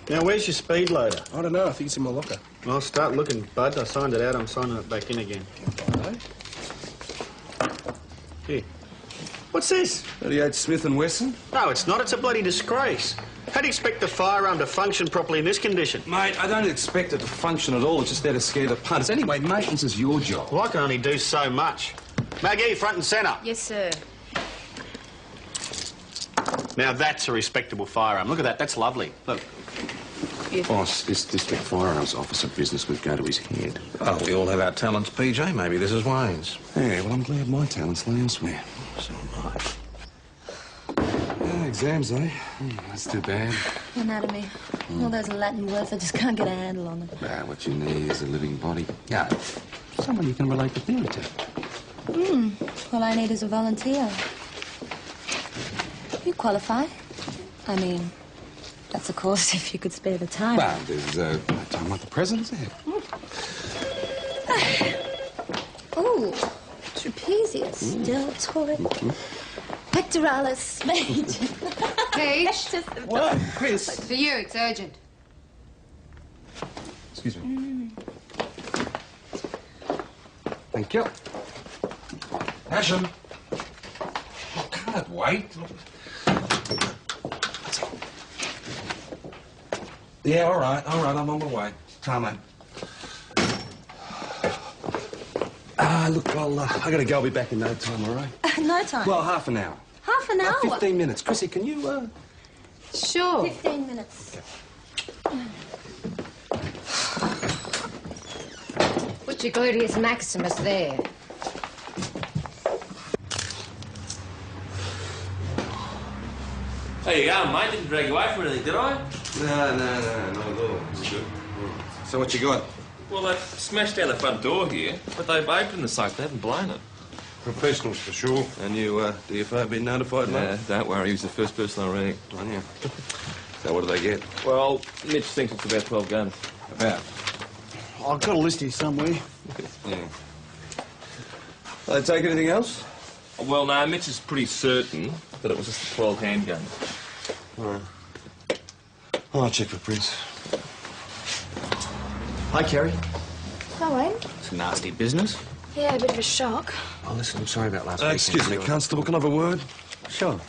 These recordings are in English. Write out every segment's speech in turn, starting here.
Now, where's your speed loader? I don't know. I think it's in my locker. Well, start looking, bud. I signed it out. I'm signing it back in again. Right. Here. What's this? 38 Smith & Wesson? No, it's not. It's a bloody disgrace. How do you expect the firearm to function properly in this condition? Mate, I don't expect it to function at all. It's just there to scare the punters. Anyway, maintenance is your job. Well, I can only do so much. Maggie, front and centre. Yes, sir. Now, that's a respectable firearm. Look at that. That's lovely. Look. Boss, this district firearms officer business would go to his head. Oh, we all have our talents, PJ. Maybe this is Wayne's. Yeah, well, I'm glad my talents lay elsewhere. So am I. Yeah, exams, eh? That's too bad. Anatomy. All those Latin words, I just can't get a handle on them. Ah, what you need is a living body. Yeah, someone you can relate the theory to. All I need is a volunteer. You qualify. I mean, that's of course if you could spare the time. Well, there's no time like the present, is there? Oh, trapezius, deltoid, pectoralis major. Paige, What? Chris? it's for you. It's urgent. Excuse me. Thank you. Asham. Oh, can't it wait? Yeah, all right, I'm on my way. Time, mate. Look, well, I gotta go. I'll be back in no time, all right? No time. Well, half an hour. Half an hour? 15 minutes. Chrissy, can you, Sure. 15 minutes. Put your gluteus maximus there. There you go, mate. Didn't drag you away from anything, did I? No, not at all. It's good. So what you got? Well, they've smashed down the front door here, but they've opened the safe. They haven't blown it. Professionals for sure. And you, DFO, been notified, mate? Yeah, don't worry. He was the first person I rang. Oh, yeah. So what do they get? Well, Mitch thinks it's about 12 guns. About? I've got a list here somewhere. Yeah. They take anything else? Well, no, Mitch is pretty certain that it was just 12 handguns. All right. I'll check for prints. Hi, Kerry. Hi, Wayne. It's a nasty business. Yeah, a bit of a shock. Oh, listen, I'm sorry about last weekend. Excuse me, Constable, can I have a word? Sure.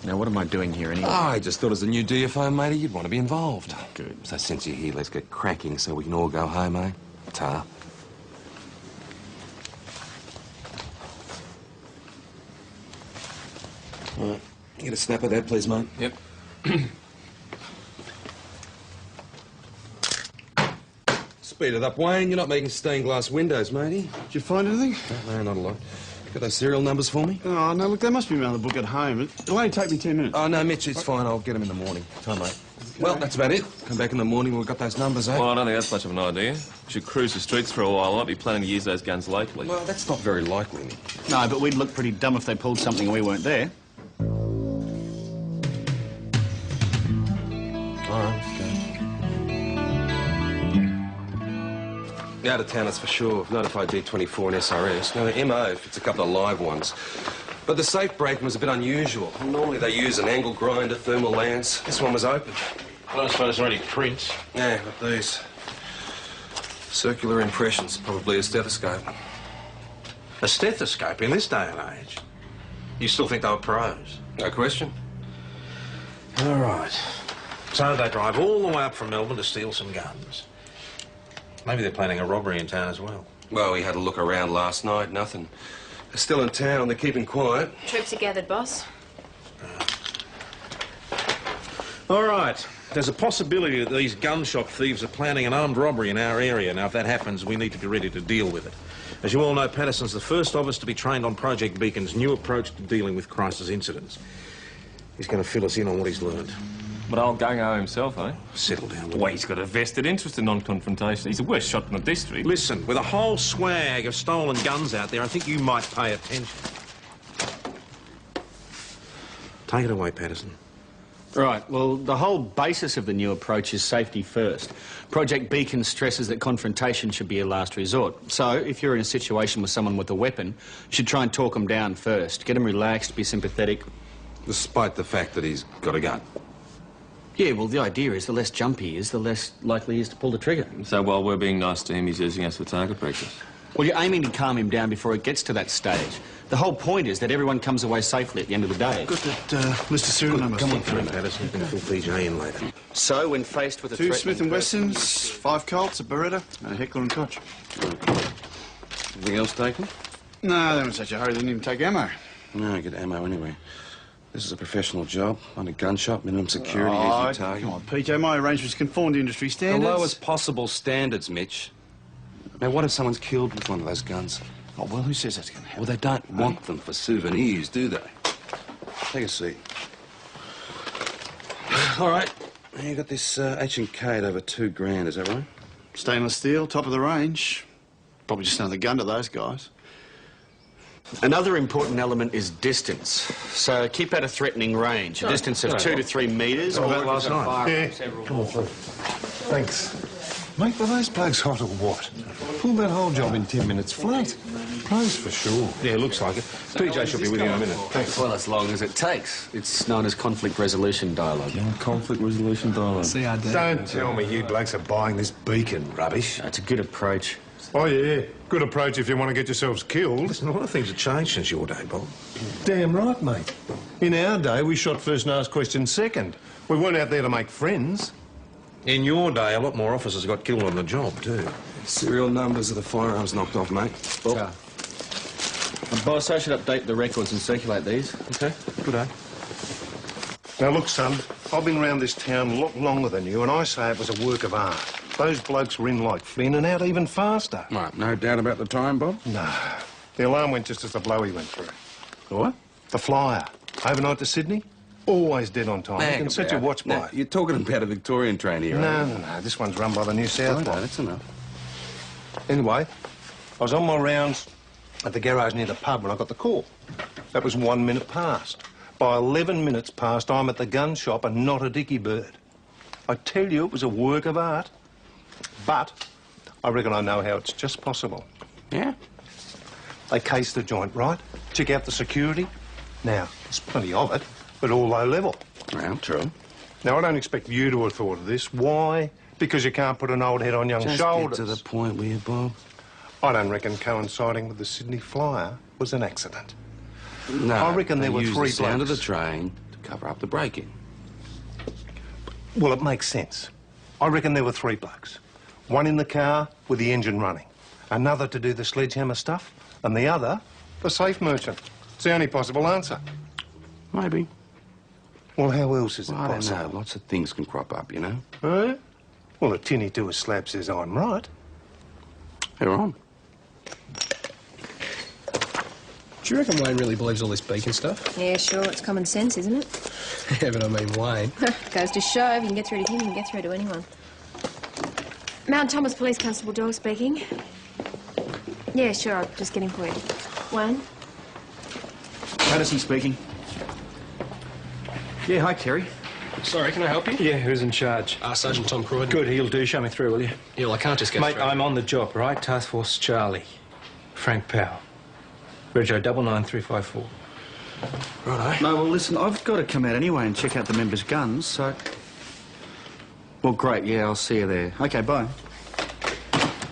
Now, what am I doing here anyway? I just thought as a new DFO, matey, you'd want to be involved. Good. So since you're here, let's get cracking so we can all go home, eh? Ta. All right. Get a snap of that, please, mate. Yep. Speed it up, Wayne. You're not making stained glass windows, matey. Did you find anything? No, not a lot. Got those serial numbers for me? Oh, no, look, there must be another book at home. It'll only take me 10 minutes. Oh, no, Mitch, it's fine. I'll get them in the morning. Time, mate. Well, that's about it. Come back in the morning when we've got those numbers, eh? Well, I don't think that's much of an idea. We should cruise the streets for a while. I might be planning to use those guns locally. Well, that's not very likely, Mitch. No, but we'd look pretty dumb if they pulled something and we weren't there. All right, okay. Out of town, that's for sure. I've notified D24 and SRS. Now, the MO fits a couple of live ones. But the safe breaking was a bit unusual. Normally they use an angle grinder, thermal lance. This one was open. Well, I suppose there are any prints. Yeah, got these. Circular impressions, probably a stethoscope. A stethoscope in this day and age? You still think they were pros? No question. All right. So they drive all the way up from Melbourne to steal some guns. Maybe they're planning a robbery in town as well. Well, we had a look around last night, nothing. They're still in town, they're keeping quiet. Troops are gathered, boss. All right. There's a possibility that these gun shop thieves are planning an armed robbery in our area. Now, if that happens, we need to be ready to deal with it. As you all know, Patterson's the first of us to be trained on Project Beacon's new approach to dealing with crisis incidents. He's going to fill us in on what he's learned. But old Gung-Ho himself, eh? Settle down. Well, he's got a vested interest in non-confrontation. He's the worst shot in the district. Listen, with a whole swag of stolen guns out there, I think you might pay attention. Take it away, Patterson. Right, well, the whole basis of the new approach is safety first. Project Beacon stresses that confrontation should be a last resort. So, if you're in a situation with someone with a weapon, you should try and talk them down first. Get them relaxed, be sympathetic. Despite the fact that he's got a gun. Yeah, well, the idea is the less jumpy he is, the less likely he is to pull the trigger. So while we're being nice to him, he's using us for target practice. Well, you're aiming to calm him down before it gets to that stage. The whole point is that everyone comes away safely at the end of the day. Got that, Mr. Serial number. Come on through, Patterson. You can fill PJ in later. So, when faced with a 2 threatening Smith & person- Wessons, 5 Colts, a Beretta, and a Heckler & Koch. Anything else taken? No, they were in such a hurry they didn't even take ammo. No, get ammo anyway. This is a professional job. On a gun shop, minimum security, Oh, usually target. come on, PJ, my arrangements conform to industry The standards. lowest possible standards, Mitch. Now, what if someone's killed with one of those guns? Oh, well, who says that's going to happen? Well, they don't want them for souvenirs, do they? Take a seat. All right. You got this H&K at over $2,000, is that right? Stainless steel, top of the range. Probably just another gun to those guys. Another important element is distance. So keep at a threatening range, a distance of 2 to 3 metres. All that if last you've got a night. firearm, Yeah. several Come on more. through. Thanks. Mate, were those plugs hot or what? Pulled that whole job in 10 minutes flat. Pros for sure. Yeah, looks like it. PJ should be with you in a minute. Thanks. Well, as long as it takes. It's known as conflict resolution dialogue. Conflict resolution dialogue. Don't tell me you blokes are buying this beacon rubbish. That's a good approach. Oh, yeah. Good approach if you want to get yourselves killed. Listen, a lot of things have changed since your day, Bob. Damn right, mate. In our day, we shot first and asked questions second. We weren't out there to make friends. In your day, a lot more officers got killed on the job, too. Serial numbers of the firearms knocked off, mate. Well, boss, I should update the records and circulate these. Okay, good day. Now, look, son, I've been around this town a lot longer than you, and I say it was a work of art. Those blokes were in like Flynn and out even faster. Right, no doubt about the time, Bob. No. The alarm went just as the blowy went through. What? The flyer. Overnight to Sydney. Always dead on time. You can set your watch by Now, it. you're talking about a Victorian train here, No, aren't no, no. This one's run by the New you? South Righto, Lot. that's enough. Anyway, I was on my rounds at the garage near the pub when I got the call. That was 1 minute past. By 11 minutes past, I'm at the gun shop and not a dicky bird. I tell you, it was a work of art. But I reckon I know how it's just possible. Yeah? They case the joint, right? Check out the security. Now, there's plenty of it, but all low level. Well, true. Now, I don't expect you to have thought of this. Why? Because you can't put an old head on young Just shoulders. get to the point, will you, Bob? I don't reckon coinciding with the Sydney flyer was an accident. No, I reckon there they were used 3 the sound of the blokes. train to cover up the break-in. Well, it makes sense. I reckon there were 3 blokes. One in the car with the engine running, another to do the sledgehammer stuff, and the other, the safe merchant. It's the only possible answer. Maybe. Well, how else is it Well, I don't possible? know. Lots of things can crop up, you know. Eh? Well, a tinny to a slab says I'm right. You're on. Do you reckon Wayne really believes all this beacon stuff? Yeah, sure, it's common sense, isn't it? Yeah, but I mean Wayne. Goes to show, if you can get through to him, you can get through to anyone. Mount Thomas Police Constable Dog speaking. Yeah, sure, I'll just get him for you. Wayne? Patterson speaking. Yeah, hi, Kerry. Sorry, can I help you? Yeah, who's in charge? Sergeant Tom Croydon. Good, he'll do. Show me through, will you? Yeah, well, I can't just get Mate, through. I'm on the job, right? Task Force Charlie. Frank Powell. Rego 99354. Righto. No, well, listen, I've got to come out anyway and check out the members' guns, so... Well, great, yeah, I'll see you there. OK, bye.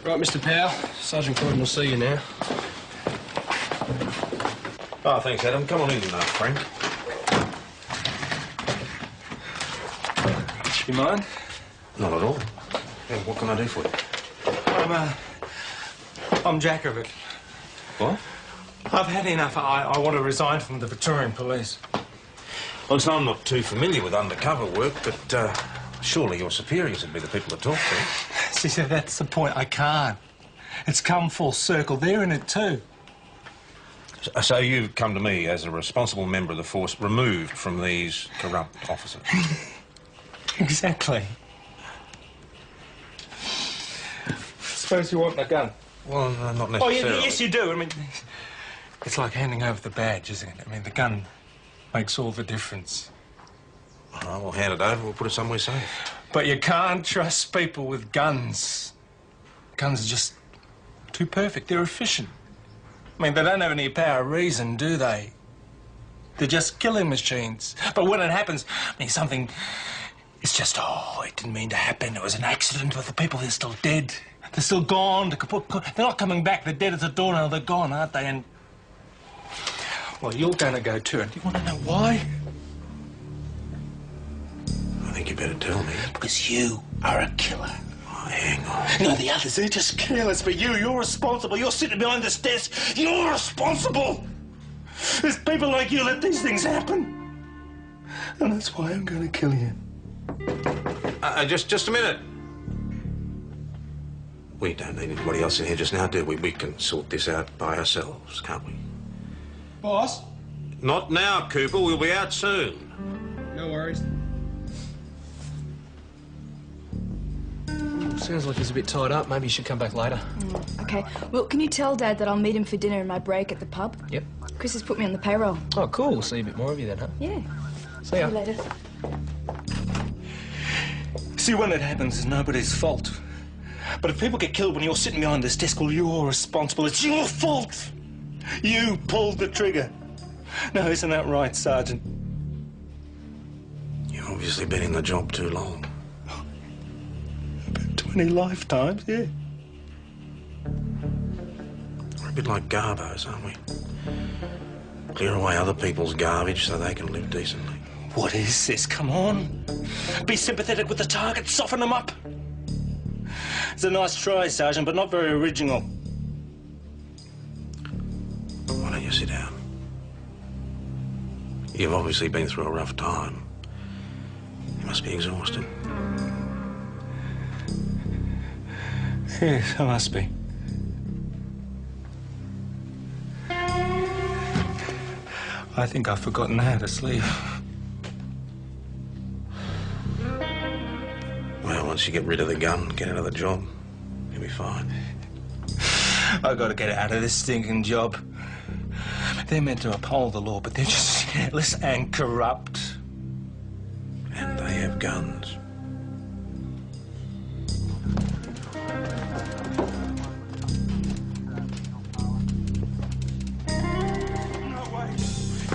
Right, Mr. Powell. Sergeant Croydon will see you now. Oh, thanks, Adam. Come on in, Frank. You mind? Not at all. Yeah, what can I do for you? I'm Jackovic. What? I've had enough. I want to resign from the Victorian Police. Well, listen, I'm not too familiar with undercover work, but surely your superiors would be the people to talk to. See, that's the point. I can't. It's come full circle. They're in it too. So you've come to me as a responsible member of the force removed from these corrupt officers. Exactly. Suppose you want my gun? Well, not Oh, necessarily. yes, you do. I mean, it's like handing over the badge, isn't it? I mean, the gun makes all the difference. All right, we'll hand it over. We'll put it somewhere safe. But you can't trust people with guns. Guns are just too perfect. They're efficient. I mean, they don't have any power of reason, do they? They're just killing machines. But when it happens, I mean, something It's just, it didn't mean to happen. It was an accident with the people. They're still dead. They're still gone. They're not coming back. They're dead as a doornail. They're gone, aren't they? And, well, you're going to go too. And do you want to know why? I think you better tell me. Because you are a killer. Oh, hang on. No, the others, they're just careless. But you're responsible. You're sitting behind this desk. You're responsible. There's people like you let these things happen. And that's why I'm going to kill you. Just a minute. We don't need anybody else in here just now, do we? We can sort this out by ourselves, can't we? Boss? Not now, Cooper. We'll be out soon. No worries. Sounds like he's a bit tied up. Maybe you should come back later. Okay. Well, can you tell Dad that I'll meet him for dinner in my break at the pub? Yep. Chris has put me on the payroll. Oh, cool. We'll see a bit more of you then, huh? Yeah. See ya. you later. See, when it happens, it's nobody's fault. But if people get killed when you're sitting behind this desk, well, you're responsible. It's your fault. You pulled the trigger. No, isn't that right, Sergeant? You've obviously been in the job too long. About 20 lifetimes, yeah. We're a bit like garbos, aren't we? Clear away other people's garbage so they can live decently. What is this? Come on. Be sympathetic with the target. Soften them up. It's a nice try, Sergeant, but not very original. Why don't you sit down? You've obviously been through a rough time. You must be exhausted. Yes, I must be. I think I've forgotten how to sleep. Well, once you get rid of the gun, get out of the job, you'll be fine. I've got to get out of this stinking job. They're meant to uphold the law, but they're just careless and corrupt. And they have guns.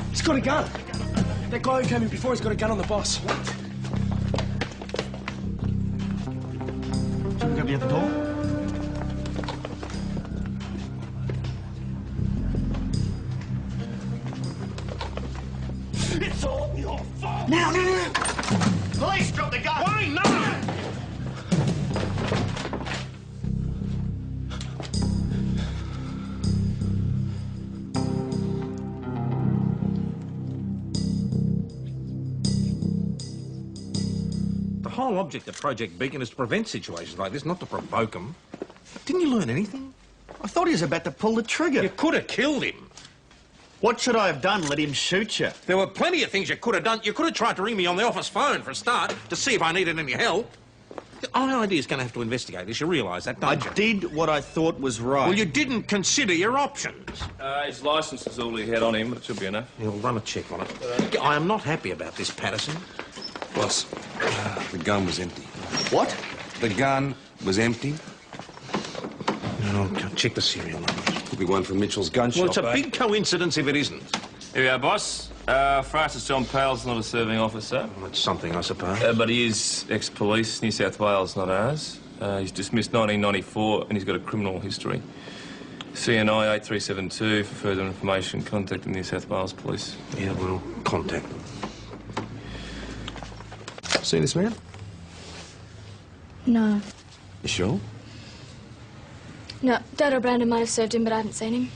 He's got a gun. That guy who came in before, he's got a gun on the boss. What? Should we go at the door? It's all your fault! Now, now! Police, drop the gun! Why not? The whole object of Project Beacon is to prevent situations like this, not to provoke them. Didn't you learn anything? I thought he was about to pull the trigger. You could have killed him. What should I have done? Let him shoot you? There were plenty of things you could have done. You could have tried to ring me on the office phone for a start to see if I needed any help. IID's going to have to investigate this. You realise that, don't you? I did what I thought was right. Well, you didn't consider your options. His licence is all he had on him, but it should be enough. You'll run a check on it. I am not happy about this, Patterson. Boss, the gun was empty. What? The gun was empty. No, check the serial numbers. Could be one from Mitchell's gun shop. Well, it's a big coincidence if it isn't. Here we are, boss. Francis John Powell's not a serving officer. Well, that's something, I suppose. But he is ex-police, New South Wales, not ours. He's dismissed 1994 and he's got a criminal history. CNI 8372 for further information. Contact the New South Wales Police. Yeah, well, contact them. Seen this man? No. You sure? No, Dad or Brandon might have served him, but I haven't seen him.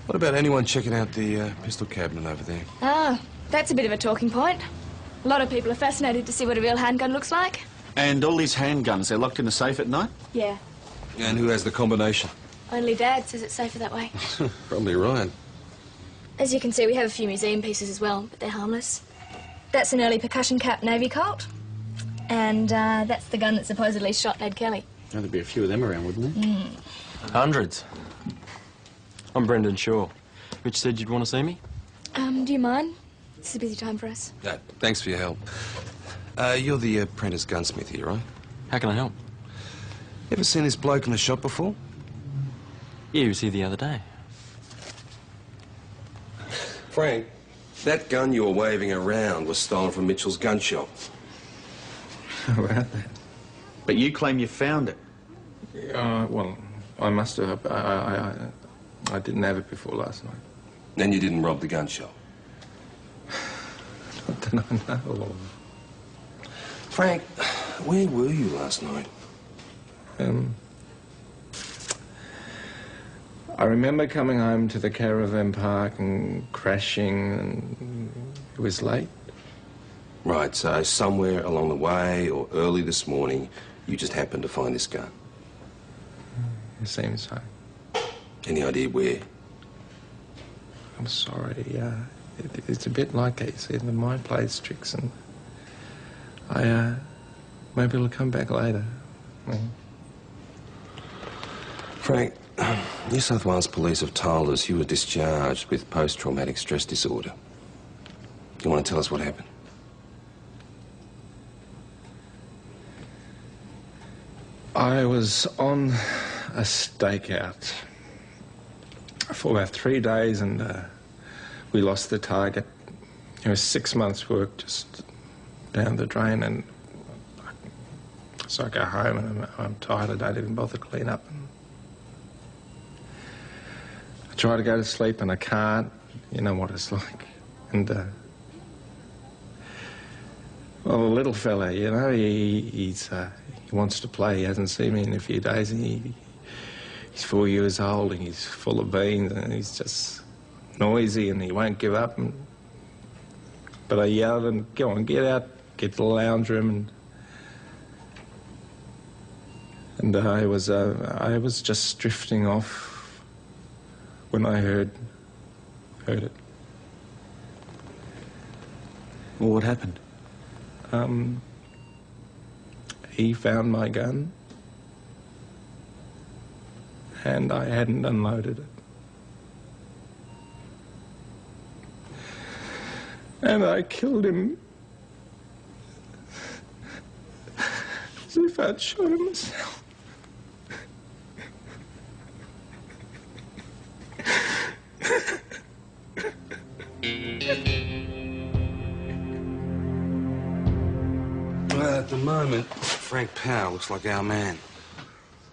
What about anyone checking out the pistol cabinet over there? Ah, that's a bit of a talking point. A lot of people are fascinated to see what a real handgun looks like. And all these handguns, they're locked in the safe at night? Yeah. And who has the combination? Only Dad says it's safer that way. Probably right. As you can see, we have a few museum pieces as well, but they're harmless. That's an early percussion cap Navy Colt. And that's the gun that supposedly shot Ned Kelly. Oh, there'd be a few of them around, wouldn't there? Hundreds. I'm Brendan Shaw. Rich said you'd want to see me? Do you mind? It's a busy time for us. Thanks for your help. You're the apprentice gunsmith here, right? How can I help? Ever seen this bloke in the shop before? Yeah, he was here the other day. Frank, That gun you were waving around was stolen from Mitchell's gun shop. How about that? But you claim you found it. Well, I must have. I didn't have it before last night. Then you didn't rob the gun shop. What did I know? Frank, where were you last night? I remember coming home to the caravan park and crashing, and it was late. Right, so somewhere along the way or early this morning, you just happened to find this gun. It seems so. Any idea where? I'm sorry, it's a bit like you see, the mind plays tricks, and maybe it'll come back later. Frank, New South Wales Police have told us you were discharged with post-traumatic stress disorder. You want to tell us what happened? I was on a stakeout for about 3 days, and we lost the target. It was 6 months' work just down the drain, and so I go home and I'm tired. I don't even bother to clean up. I try to go to sleep and I can't. You know what it's like. And well, the little fella, you know, he wants to play. He hasn't seen me in a few days, and he's 4 years old, and he's full of beans, and he's just noisy, and he won't give up. But I yelled and go on, get out, get to the lounge room, and I was just drifting off when I heard it. Well, what happened? He found my gun, and I hadn't unloaded it. And I killed him as if I'd shot him myself. Well, at the moment, Frank Powell looks like our man.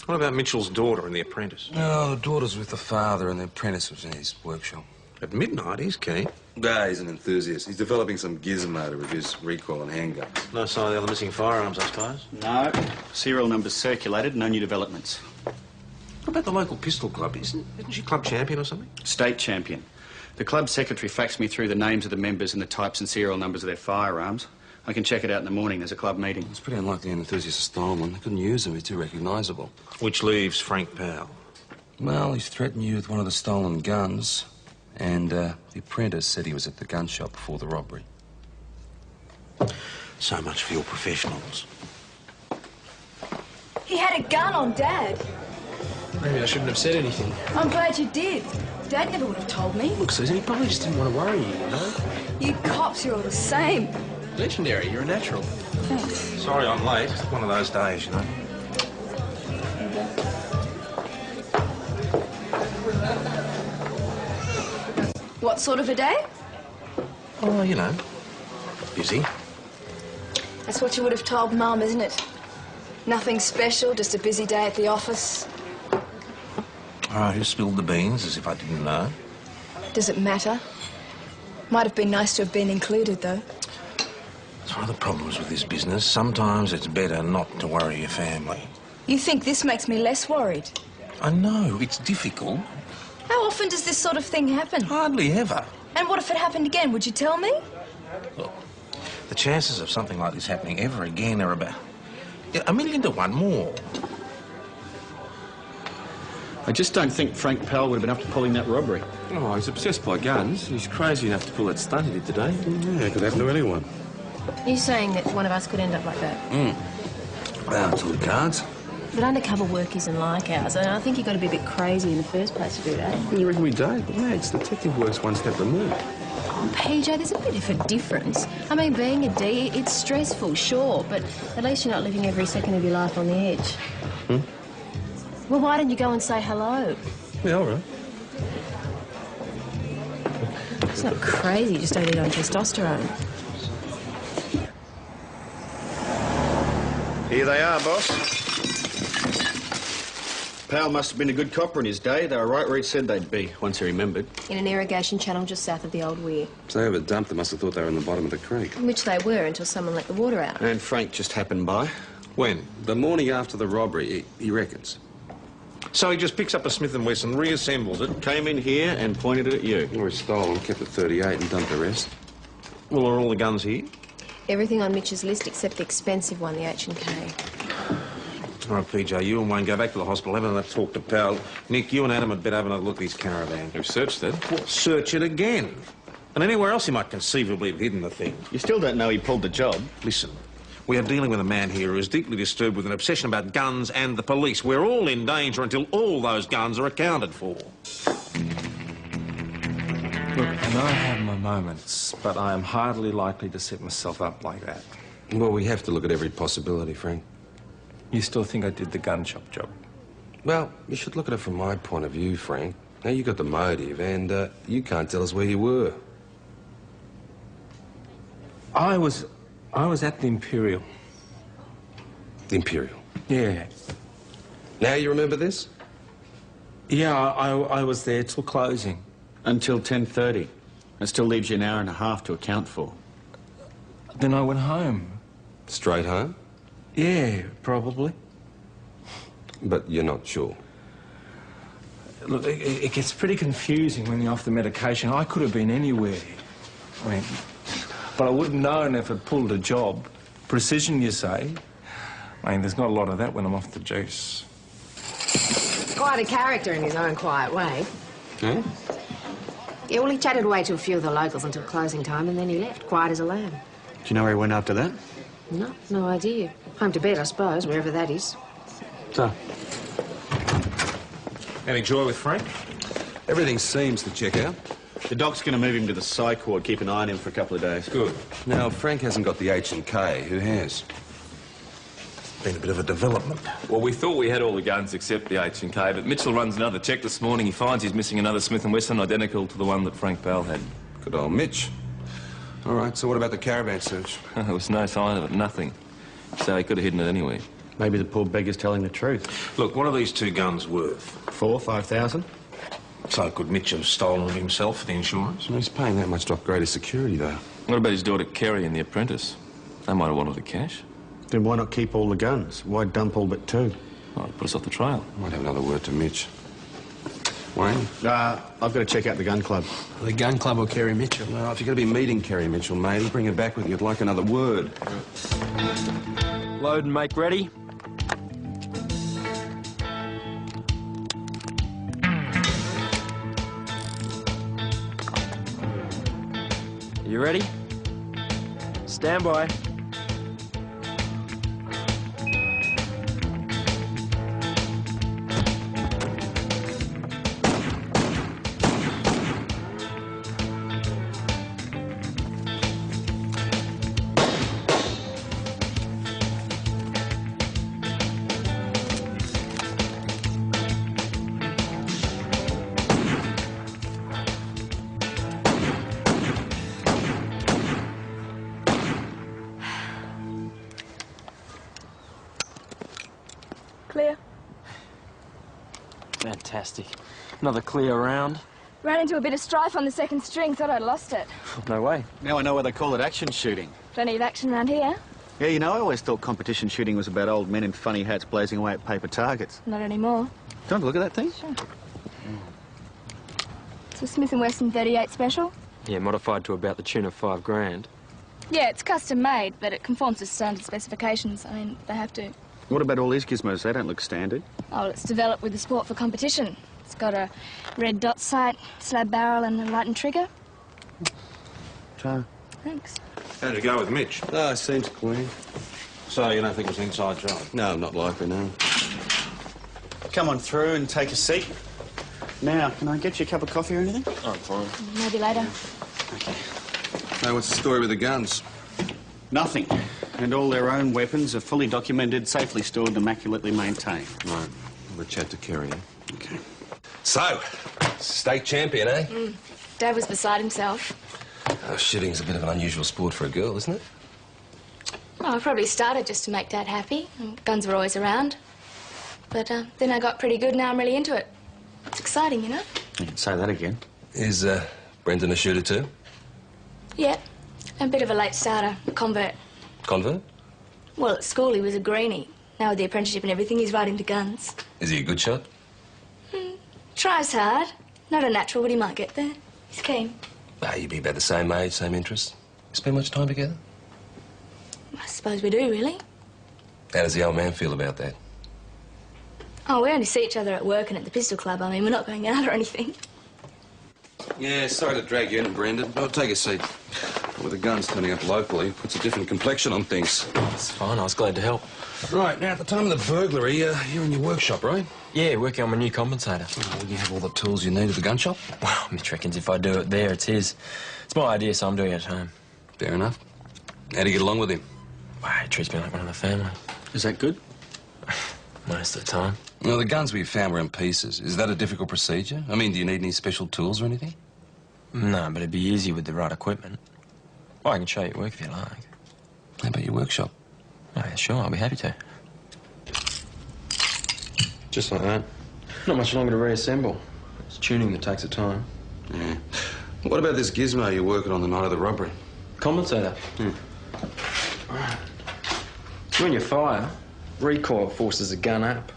What about Mitchell's daughter and the apprentice? No, the daughter's with the father and the apprentice was in his workshop. At midnight, he's keen. Nah, he's an enthusiast. He's developing some gizmo to reduce recoil on handguns. No sign of the other missing firearms, I suppose? No. Serial numbers circulated, no new developments. What about the local pistol club? Isn't she club champion or something? State champion. The club secretary faxed me through the names of the members and the types and serial numbers of their firearms. I can check it out in the morning. There's a club meeting. It's pretty unlikely an enthusiast has stolen one. They couldn't use them. He's too recognisable. Which leaves Frank Powell. Well, he's threatened you with one of the stolen guns. And the apprentice said he was at the gun shop before the robbery. So much for your professionals. He had a gun on Dad. Maybe I shouldn't have said anything. I'm glad you did. Dad never would have told me. Look, Susan, he probably just didn't want to worry you, you know? You cops, you're all the same. Legendary, you're a natural. Thanks. Sorry I'm late. It's one of those days, you know. What sort of a day? Oh, you know, busy. That's what you would have told Mum, isn't it? Nothing special, just a busy day at the office. All right, who spilled the beans, as if I didn't know? Does it matter? Might have been nice to have been included, though. It's one of the problems with this business. Sometimes it's better not to worry your family. You think this makes me less worried? I know, it's difficult. How often does this sort of thing happen? Hardly ever. And what if it happened again? Would you tell me? Look, the chances of something like this happening ever again are about 1,000,000 to 1 more. I just don't think Frank Powell would have been up to pulling that robbery. Oh, he's obsessed by guns. He's crazy enough to pull that stunt he did today. Yeah, it could happen to anyone. You're saying that one of us could end up like that? Well, it's all the cards. But undercover work isn't like ours, and I think you've got to be a bit crazy in the first place to do that. You reckon we don't? Yeah, it's detective work's one step removed. Oh, PJ, there's a bit of a difference. I mean, being a D, it's stressful, sure, but at least you're not living every second of your life on the edge. Well, why don't you go and say hello? Yeah, all right. It's not crazy, just don't eat on testosterone. Here they are, boss. Powell must have been a good copper in his day. They were right where he said they'd be, once he remembered. In an irrigation channel just south of the old weir. So over dumped, they must have thought they were in the bottom of the creek. Which they were until someone let the water out. And Frank just happened by. When? The morning after the robbery, he reckons. So he just picks up a Smith & Wesson, reassembles it. Came in here and pointed it at you. Or he stole them, kept the 38 and dumped the rest. Well, are all the guns here? Everything on Mitch's list except the expensive one, the H&K. All right, PJ, you and Wayne go back to the hospital, have another talk to Powell. Nick, you and Adam had better have another look at his caravan. We've searched it. Well, search it again. And anywhere else he might conceivably have hidden the thing. You still don't know he pulled the job. Listen, we are dealing with a man here who is deeply disturbed with an obsession about guns and the police. We're all in danger until all those guns are accounted for. Look, and I have my moments, but I am hardly likely to set myself up like that. Well, we have to look at every possibility, Frank. You still think I did the gun shop job? Well, you should look at it from my point of view, Frank. Now, you got the motive, and you can't tell us where you were. I was at the Imperial. The Imperial? Yeah. Now you remember this? Yeah, I was there till closing. Until 10:30. It still leaves you an hour and a half to account for. Then I went home. Straight home? Yeah, probably. But you're not sure? Look, it gets pretty confusing when you're off the medication. I could have been anywhere. I mean, but I wouldn't have known if I'd pulled a job. Precision, you say? I mean, there's not a lot of that when I'm off the juice. Quite a character in his own quiet way. Eh? Yeah, well, he chatted away to a few of the locals until closing time, and then he left, quiet as a lamb. Do you know where he went after that? No idea. Home to bed, I suppose, wherever that is. So, Any joy with Frank? Everything seems to check out. the doc's going to move him to the psych ward, keep an eye on him for a couple of days. Good. Now, if Frank hasn't got the H&K, who has? Been a bit of a development. Well, we thought we had all the guns except the H&K, but Mitchell runs another check this morning. He finds he's missing another Smith & Wesson identical to the one that Frank Powell had. Good old Mitch. All right, so what about the caravan search? There was no sign of it, nothing. So he could have hidden it anywhere. Maybe the poor beggar's telling the truth. Look, what are these two guns worth? 5,000? So could Mitch have stolen it himself for the insurance? He's paying that much to upgrade his security, though. What about his daughter Kerry and the apprentice? They might have wanted the cash. Then why not keep all the guns? Why dump all but 2? Oh, put us off the trail. Might have another word to Mitch. Wayne? I've got to check out the gun club. The gun club will carry Mitchell. No, if you're going to be meeting Kerry Mitchell, matey, bring her back with you. I'd like another word. Load and make ready. You ready? Stand by. Clear. Fantastic. Another clear round. Ran into a bit of strife on the second string, thought I'd lost it. No way. Now I know why they call it action shooting. Plenty of action around here. Yeah, you know, I always thought competition shooting was about old men in funny hats blazing away at paper targets. Not anymore. Do you want to look at that thing? Sure. It's a Smith & Wesson 38 special. Yeah, modified to about the tune of $5,000. Yeah, it's custom made, but it conforms to standard specifications. I mean, they have to. What about all these gizmos? They don't look standard. Oh, well, it's developed with the sport for competition. It's got a red dot sight, slab barrel and a lightened trigger. So, Thanks. How'd it go with Mitch? Oh, seems clean. So you don't think it was an inside job? No, not likely, no. come on through and take a seat. Now, can I get you a cup of coffee or anything? I'm fine. Maybe later. Okay. Hey, what's the story with the guns? Nothing. And all their own weapons are fully documented, safely stored, immaculately maintained. Right. We'll chat to Kerry. Okay. So, state champion, eh? Dad was beside himself. Shooting's a bit of an unusual sport for a girl, isn't it? Well, I probably started just to make Dad happy. Guns were always around. But then I got pretty good, now I'm really into it. It's exciting, you know? You can say that again. Is Brendan a shooter too? Yeah. A bit of a late starter, a convert. Convert? Well, at school he was a greenie. Now with the apprenticeship and everything, he's right into guns. Is he a good shot? Tries hard. Not a natural, but he might get there. He's keen. Ah, you'd be about the same age, same interests. Spend much time together? I suppose we do, really. How does the old man feel about that? Oh, we only see each other at work and at the pistol club. I mean, we're not going out or anything. Yeah, sorry to drag you in, Brendan. Oh, take a seat. With the guns turning up locally, puts a different complexion on things. It's fine, I was glad to help. Right, now, at the time of the burglary, you're in your workshop, right? Yeah, working on my new compensator. Oh, you have all the tools you need at the gun shop? Well, Mitch reckons if I do it there, it's his. It's my idea, so I'm doing it at home. Fair enough. How do you get along with him? Wow, he treats me like one of the family. Is that good? Most of the time. Well, the guns we found were in pieces. Is that a difficult procedure? I mean, do you need any special tools or anything? No, but it'd be easy with the right equipment. Well, I can show you at work if you like. How about your workshop? Oh, yeah, sure, I'll be happy to. Just like that. Not much longer to reassemble. It's tuning that takes the time. Yeah. What about this gizmo you're working on the night of the robbery? Compensator. Right. When you fire, recoil forces the gun up.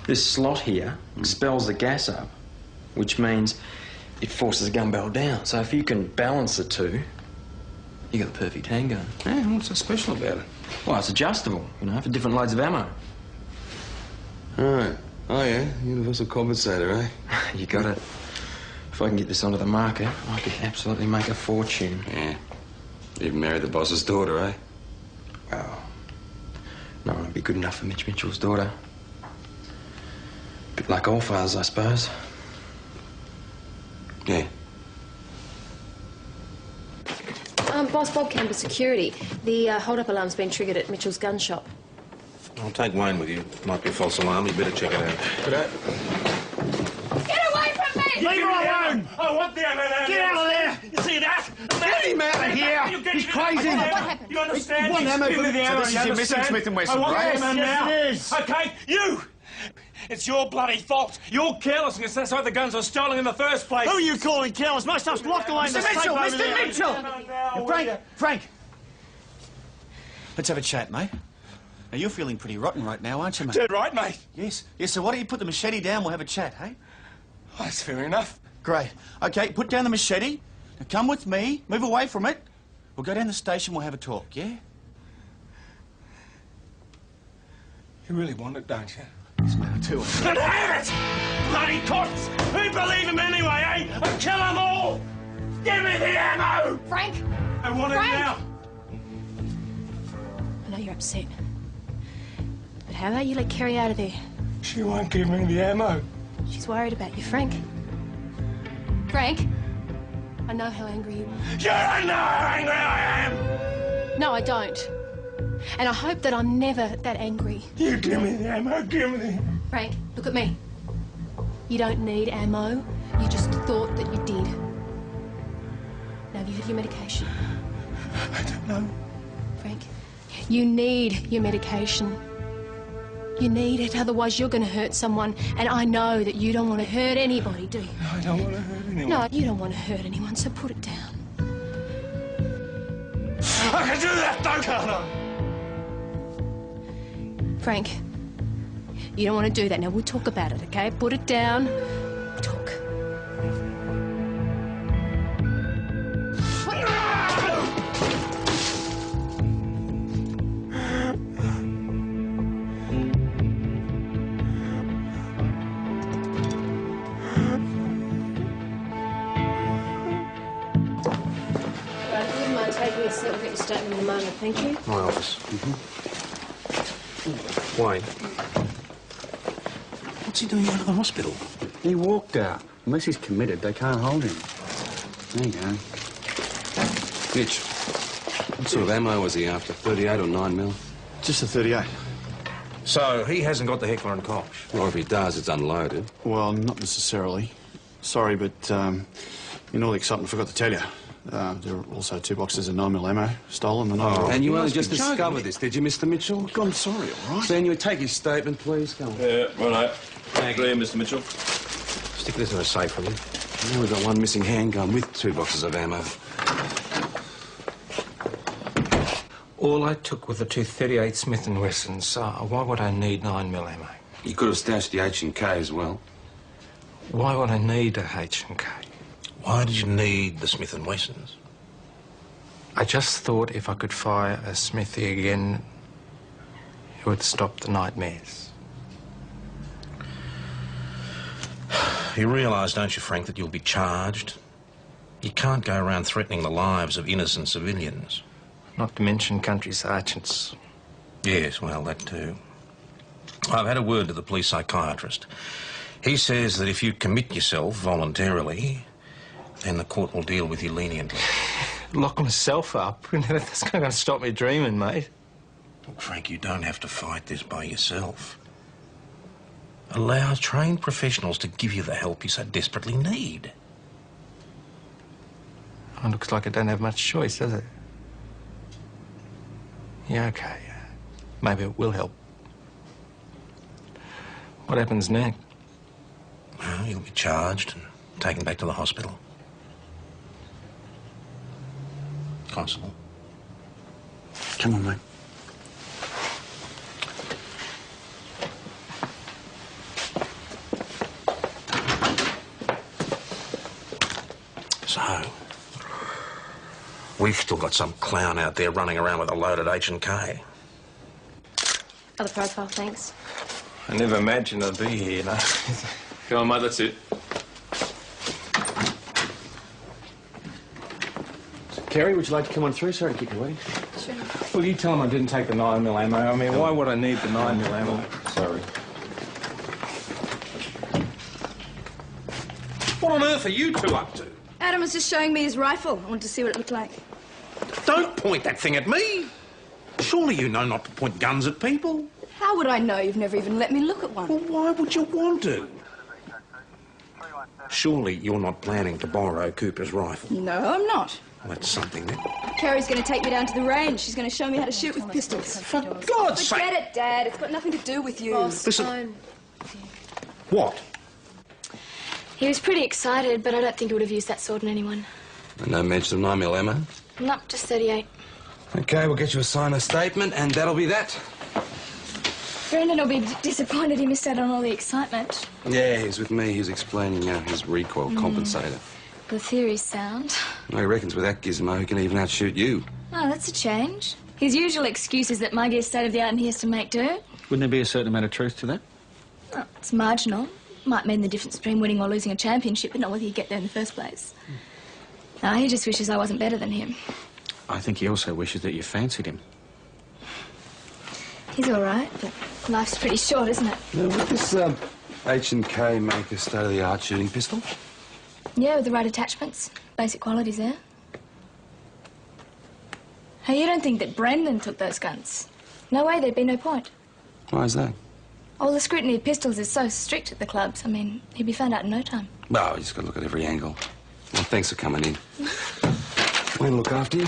This slot here expels the gas up, which means it forces the gun barrel down. So if you can balance the two, you got the perfect handgun. Yeah, what's so special about it? Well, it's adjustable, you know, for different loads of ammo. Right. Oh, yeah, universal compensator, eh? You got it. If I can get this onto the market, I could absolutely make a fortune. Yeah. You'd marry the boss's daughter, eh? Well, no one would be good enough for Mitch Mitchell's daughter. Bit like all fathers, I suppose. Yeah. Boss, Bob Campbell, security. The hold-up alarm's been triggered at Mitchell's gun shop. I'll take Wayne with you. Might be a false alarm. You better check it out. Get away from me! Leave her alone! I want the ammo now. Get out of there! You see that? Get him out of here! He's crazy! What happened? You understand? One ammo Give me for the the- ammo. So this you is your understand? missing Smith & Wesson, I want right? the ammo Yes, now. it is. Okay, you! It's your bloody fault. Your carelessness. That's why the guns were stolen in the first place. Who are you calling careless? My stuff's locked away in the safe Mitchell! over Mr. there. Mitchell! Frank! Let's have a chat, mate. Now, you're feeling pretty rotten right now, aren't you, mate? Dead right, mate. Yes. Yes, so why don't you put the machete down, we'll have a chat, hey? Oh, that's fair enough. Great. OK, put down the machete. Now, come with me. Move away from it. We'll go down the station, we'll have a talk, yeah? You really want it, don't you? Yes, mate, I do. Then have it! Bloody cops! Who believe him anyway, eh? And kill them all! Give me the ammo! Frank! I want Frank! it now! I know you're upset. But how about you let Kerry out of there? She won't give me the ammo. She's worried about you, Frank. Frank? I know how angry you are. You don't know how angry I am! No, I don't. And I hope that I'm never that angry. You give me the ammo, give me the... Frank, look at me. You don't need ammo. You just thought that you did. Now, have you had your medication? I don't know. Frank, you need your medication. You need it, otherwise you're going to hurt someone. And I know that you don't want to hurt anybody, do you? I don't want to hurt anyone. No, you don't want to hurt anyone, so put it down. I can do that, though, can't I? Frank, you don't want to do that. Now, we'll talk about it, OK? Put it down. Talk. Right, if you wouldn't mind taking a seat, we'll get your statement in a moment. Thank you. My office. Wayne. What's he doing out of the hospital? He walked out. Unless he's committed, they can't hold him. There you go. Mitch, what sort of ammo was he after? 38 or 9mm? Just a 38. So, he hasn't got the Heckler and Koch? Or if he does, it's unloaded. Well, not necessarily. Sorry, but In all the excitement, I forgot to tell you. There are also 2 boxes of 9mm ammo stolen the night. And you only just discovered this, did you, Mr Mitchell? Look, I'm sorry, all right? Senior, take his statement, please. Come on. Yeah, right. Thank you, Mr Mitchell. Stick this in a safe for me. Now we've got one missing handgun with 2 boxes of ammo. All I took were the 238 Smith & Wessons, so why would I need 9mm ammo? You could have stashed the H&K as well. Why would I need a H&K? Why did you need the Smith & Wessons? I just thought if I could fire a Smithy again, it would stop the nightmares. You realise, don't you, Frank, that you'll be charged? You can't go around threatening the lives of innocent civilians. Not to mention country sergeants. Yes, well, that too. I've had a word to the police psychiatrist. He says that if you commit yourself voluntarily, then the court will deal with you leniently. Lock myself up? That's not going to stop me dreaming, mate. Look, Frank, you don't have to fight this by yourself. Allow trained professionals to give you the help you so desperately need. Oh, looks like I don't have much choice, does it? Yeah, OK. Maybe it will help. What happens next? Well, you'll be charged and taken back to the hospital. Constable. Come on, mate. So, we've still got some clown out there running around with a loaded H&K. Other profile, thanks. I never imagined I'd be here, you know. Come on, mate, that's it. Kerry, would you like to come on through? Sorry to keep you waiting. Sure. Well, you tell him I didn't take the 9mm ammo. I mean, why would I need the 9mm ammo? Sorry. What on earth are you two up to? Adam was just showing me his rifle. I wanted to see what it looked like. Don't point that thing at me. Surely you know not to point guns at people. How would I know? You've never even let me look at one. Well, why would you want to? Surely you're not planning to borrow Cooper's rifle. No, I'm not. Well, that's something then. Kerry's going to take me down to the range. She's going to show me how to shoot with pistols. For God's sake! Forget it, Dad. It's got nothing to do with you. Listen. What? He was pretty excited, but I don't think he would have used that sword on anyone. No mention of 9mm ammo? Nope, just 38. OK, we'll get you a signer statement, and that'll be that. Brendan will be disappointed he missed out on all the excitement. Yeah, he's with me. He's explaining his recoil compensator. The theory's sound. He reckons with that gizmo, he can even outshoot you. Oh, that's a change. His usual excuse is that my gear's state-of-the-art and he has to make do. Wouldn't there be a certain amount of truth to that? Oh, it's marginal. Might mean the difference between winning or losing a championship, but not whether you get there in the first place. No, he just wishes I wasn't better than him. I think he also wishes that you fancied him. He's all right, but life's pretty short, isn't it? Now, would this H&K make a state-of-the-art shooting pistol? Yeah, with the right attachments. Basic qualities there. Hey, you don't think that Brendan took those guns? No way, there'd be no point. Why is that? All the scrutiny of pistols is so strict at the clubs. I mean, he'd be found out in no time. Well, you just got to look at every angle. Well, thanks for coming in. We'll look after you.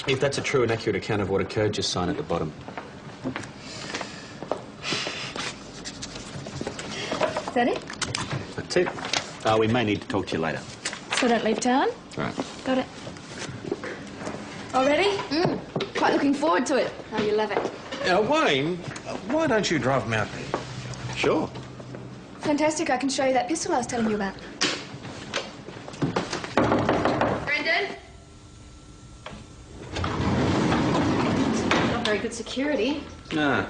If that's a true and accurate account of what occurred, just sign at the bottom. Is that it? That's it. We may need to talk to you later. So don't leave town? All right. Got it. Already? Quite looking forward to it. Oh, you love it. Wayne, why don't you drive him out there? Sure. Fantastic. I can show you that pistol I was telling you about. Brendan? Not very good security. Nah.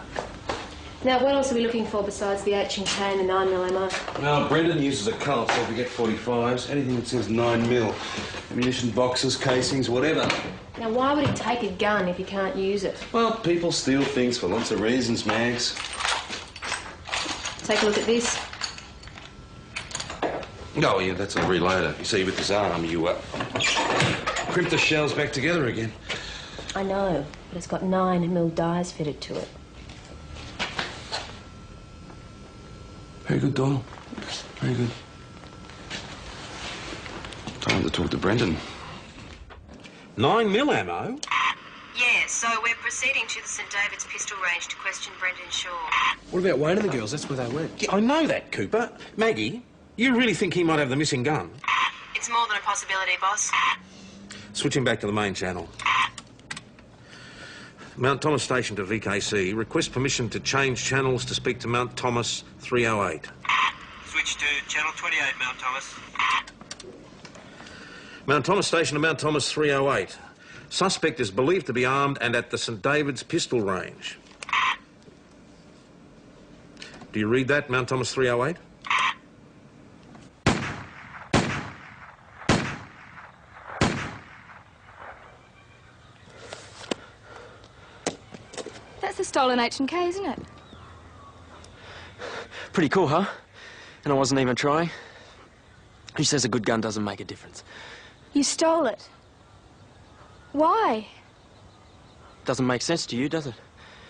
Now, what else are we looking for besides the H&K and the 9mm ammo? Well, Brendan uses a Colt, so if we get 45s, anything that says 9mm. Ammunition boxes, casings, whatever. Now, why would he take a gun if he can't use it? Well, people steal things for lots of reasons, Mags. Take a look at this. Oh, yeah, that's a reloader. You see, with this arm, you crimp the shells back together again. I know, but it's got 9mm dies fitted to it. Very good, Doyle. Very good. talk to Brendan. 9mm ammo? Yeah, so we're proceeding to the St David's pistol range to question Brendan Shaw. What about Wayne and the girls? That's where they went. Yeah, I know that, Cooper. Maggie, you really think he might have the missing gun? It's more than a possibility, boss. Switching back to the main channel. Mount Thomas Station to VKC. Request permission to change channels to speak to Mount Thomas 308. Switch to channel 28, Mount Thomas. Mount Thomas Station to Mount Thomas 308. Suspect is believed to be armed and at the St David's pistol range. Do you read that, Mount Thomas 308? That's a stolen H&K, isn't it? Pretty cool, huh? And I wasn't even trying. Who says a good gun doesn't make a difference? You stole it. Why? Doesn't make sense to you, does it?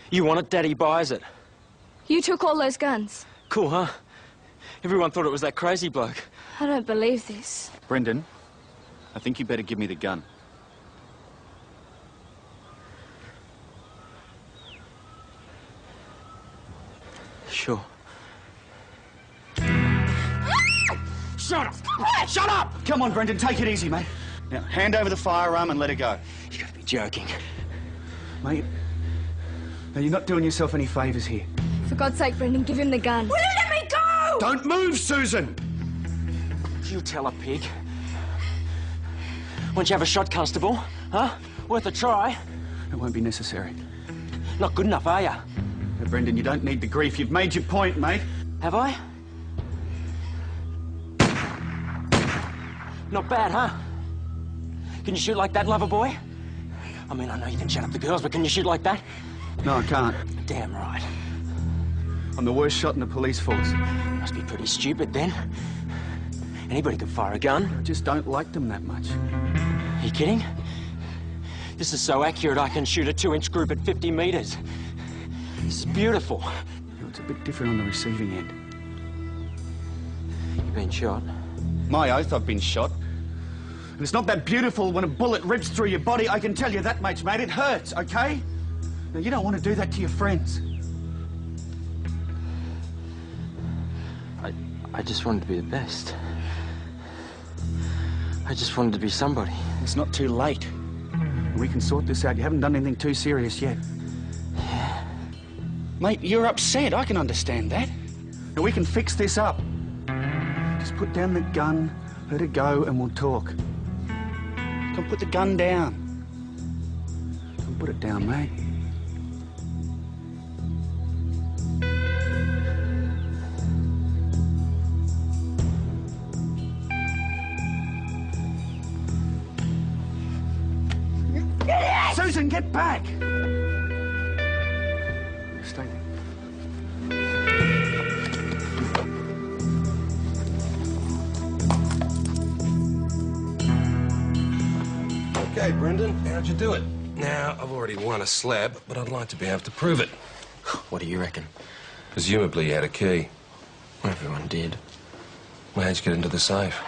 You want it, Daddy buys it. You took all those guns. Cool, huh? Everyone thought it was that crazy bloke. I don't believe this. Brendan, I think you better give me the gun. Sure. Shut up! Shut up! Come on, Brendan, take it easy, mate. Now, hand over the firearm and let her go. You gotta be joking. Mate, now you're not doing yourself any favours here. For God's sake, Brendan, give him the gun. Will you let me go? Don't move, Susan! You tell a pig. Won't you have a shot, Constable? Huh? Worth a try? It won't be necessary. Not good enough, are you? Now, Brendan, you don't need the grief. You've made your point, mate. Have I? Not bad, huh? Can you shoot like that, lover boy? I mean, I know you can shut up the girls, but can you shoot like that? No, I can't. Damn right. I'm the worst shot in the police force. Must be pretty stupid, then. Anybody could fire a gun. I just don't like them that much. Are you kidding? This is so accurate, I can shoot a 2-inch group at 50 metres. This is beautiful. You know, it's a bit different on the receiving end. You've been shot? My oath, I've been shot. And it's not that beautiful when a bullet rips through your body, I can tell you that much, mate. It hurts, okay? Now, you don't want to do that to your friends. I just wanted to be the best. I just wanted to be somebody. It's not too late. We can sort this out. You haven't done anything too serious yet. Yeah. Mate, you're upset. I can understand that. Now, we can fix this up. Just put down the gun, let it go, and we'll talk. Come put the gun down. Come put it down, mate. Susan, get back! Stay there. Okay, Brendan, how'd you do it? Now, I've already won a slab, but I'd like to be able to prove it. What do you reckon? Presumably you had a key. Everyone did. Well, how'd you get into the safe?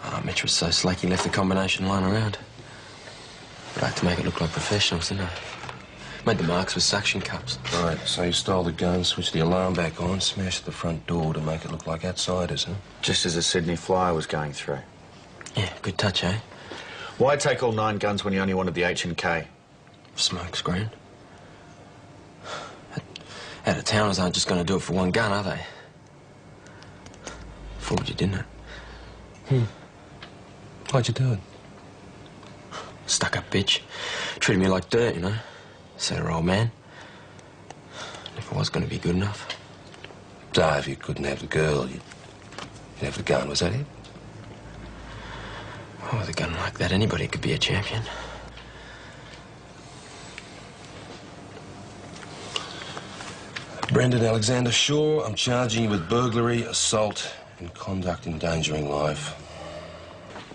Oh, Mitch was so slack he left the combination lying around. But I had to make it look like professionals, didn't I? Made the marks with suction cups. Right, so you stole the gun, switched the alarm back on, smashed the front door to make it look like outsiders, huh? Just as a Sydney Flyer was going through. Yeah, good touch, eh? Why take all 9 guns when you only wanted the H&K? Smoke screen. Out of towners aren't just going to do it for one gun, are they? Fooled you, didn't it? Why'd you do it? Stuck-up bitch. Treated me like dirt, you know? Said her old man. If I was going to be good enough. So if you couldn't have the girl, you'd have the gun, was that it? Oh, with a gun like that, anybody could be a champion. Brendan Alexander Shaw, I'm charging you with burglary, assault, and conduct endangering life.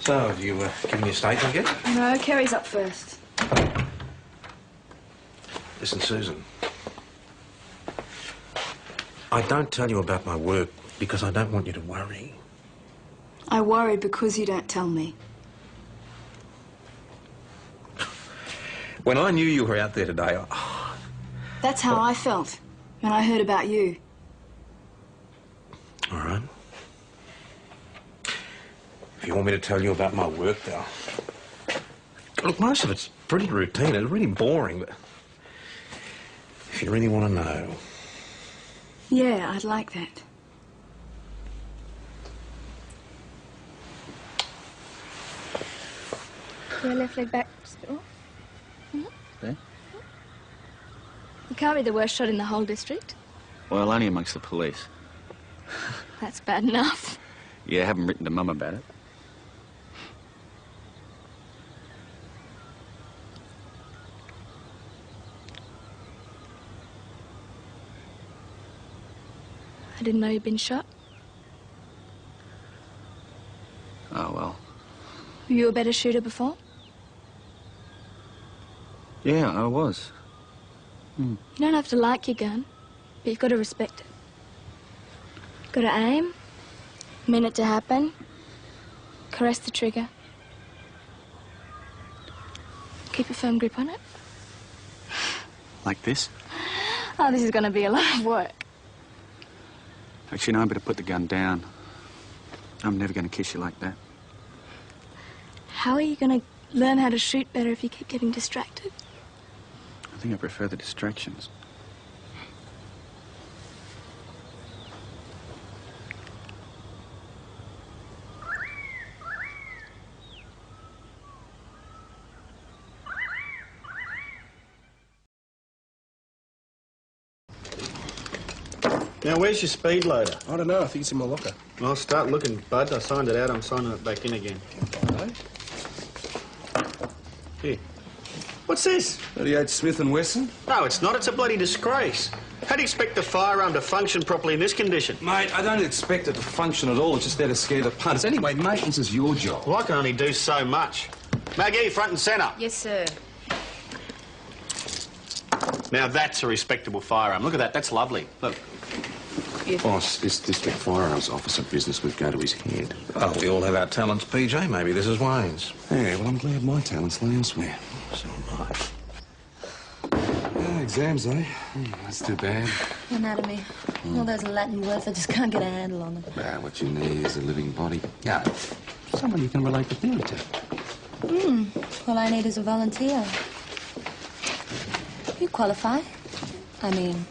So, have you given your statement yet? No, Kerry's up first. Listen, Susan. I don't tell you about my work because I don't want you to worry. I worry because you don't tell me. When I knew you were out there today, That's how I felt when I heard about you. All right. If you want me to tell you about my work, though. Look, most of it's pretty routine. It's really boring, but if you really want to know. Yeah, I'd like that. Your left leg back just a bit more. There? You can't be the worst shot in the whole district. Well, only amongst the police. That's bad enough. Yeah, I haven't written to Mum about it. I didn't know you'd been shot. Oh, well. Were you a better shooter before? Yeah, I was. You don't have to like your gun, but you've got to respect it. You've got to aim, mean it to happen, caress the trigger. Keep a firm grip on it. Like this? Oh, this is going to be a lot of work. Actually, no, I better put the gun down. I'm never going to kiss you like that. How are you going to learn how to shoot better if you keep getting distracted? I think I prefer the distractions. Now, where's your speed loader? I don't know. I think it's in my locker. Well, start looking, bud. I signed it out. I'm signing it back in again. Here. What's this? 38 Smith & Wesson? No, it's not. It's a bloody disgrace. How do you expect the firearm to function properly in this condition? Mate, I don't expect it to function at all. It's just there to scare the punters. Anyway, maintenance is your job. Well, I can only do so much. Maggie, front and centre. Yes, sir. Now, that's a respectable firearm. Look at that. That's lovely. Look. Boss, this district firearms officer business would go to his head. Oh, we all have our talents, PJ. Maybe this is Wayne's. Yeah, well, I'm glad my talents lay elsewhere. So am I. Yeah, exams, eh? That's too bad. Anatomy. All those Latin words, I just can't get a handle on them. Well, what you need is a living body. Yeah, someone you can relate the theory to. All I need is a volunteer. You qualify. I mean,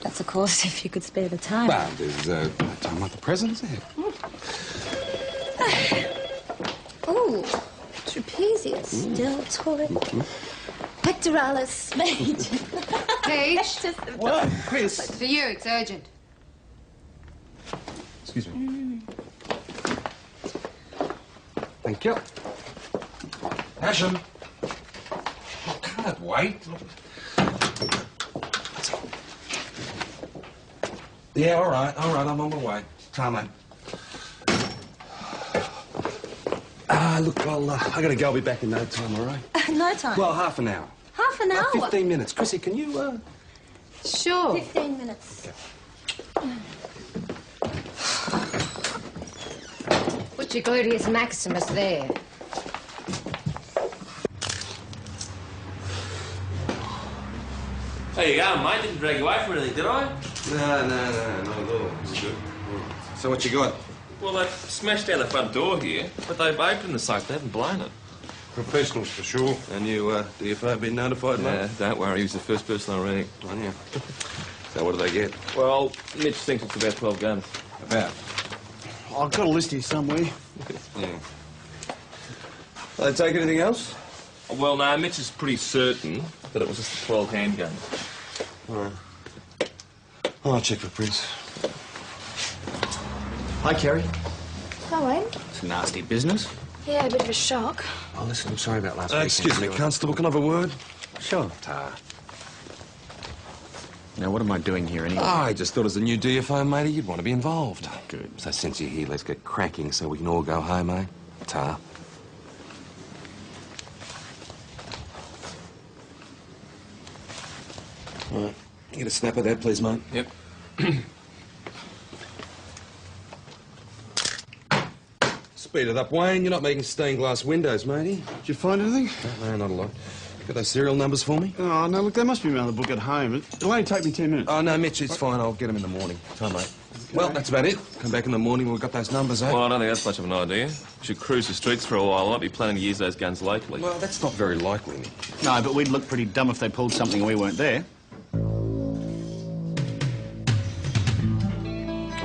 that's of course if you could spare the time. Well, there's no time like the present, is there? Oh, trapezius, deltoid, pectoralis major. Paige. What? Chris? It's for you. It's urgent. Excuse me. Thank you. Passion. Oh, can't it wait? Yeah, all right, I'm on my way. Ta, mate. Look, I gotta go. I'll be back in no time, all right? No time. Well, half an hour. Half an hour? 15 minutes. Chrissy, can you, Sure. 15 minutes. Put your gluteus maximus there. There you go, mate. Didn't drag you away from anything, did I? No, not at all. It's good. So what you got? Well, they've smashed down the front door here, but they've opened the safe. They haven't blown it. Professionals for sure. And you, DFO, been notified, mate? Yeah, don't worry. He was the first person I rang. Oh, yeah. So what do they get? Well, Mitch thinks it's about 12 guns. About? I've got a list here somewhere. Yeah. They take anything else? Well, no, Mitch is pretty certain that it was just a 12 handgun. All right. I'll check for prints. Hi, Kerry. Oh, Wayne? It's a nasty business. Yeah, a bit of a shock. Oh, listen, I'm sorry about last week. Excuse me, Constable, can I have a word? Sure. Now, what am I doing here anyway? I just thought as a new DFO, matey, you'd want to be involved. Good. So since you're here, let's get cracking so we can all go home, eh? Ta. All right. Get a snap of that, please, mate. Yep. Speed it up, Wayne. You're not making stained glass windows, matey. Did you find anything? No, not a lot. Got those serial numbers for me? Oh, no, look, they must be around the book at home. It'll only take me 10 minutes. Oh, no, Mitch, it's fine. I'll get them in the morning. Time, mate. Well, that's about it. Come back in the morning when we've got those numbers, eh? Well, I don't think that's much of an idea. We should cruise the streets for a while. I might be planning to use those guns locally. Well, that's not very likely, Nick. No, but we'd look pretty dumb if they pulled something and we weren't there. All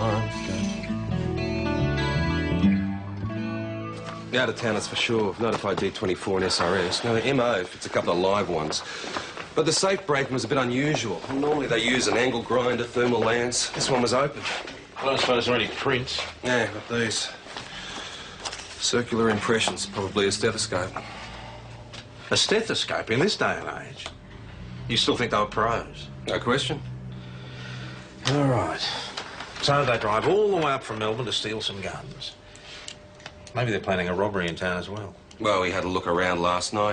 right, let's go. Out of town, that's for sure. I've notified D24 and SRS. Now, the MO, if it's a couple of live ones. But the safe breaking was a bit unusual. Normally they use an angle grinder, thermal lance. This one was open. I don't suppose there are any prints. Yeah, got these. Circular impressions, probably a stethoscope. A stethoscope in this day and age? You still think they were pros? No question. All right. So they drive all the way up from Melbourne to steal some guns. Maybe they're planning a robbery in town as well. Well, we had a look around last night.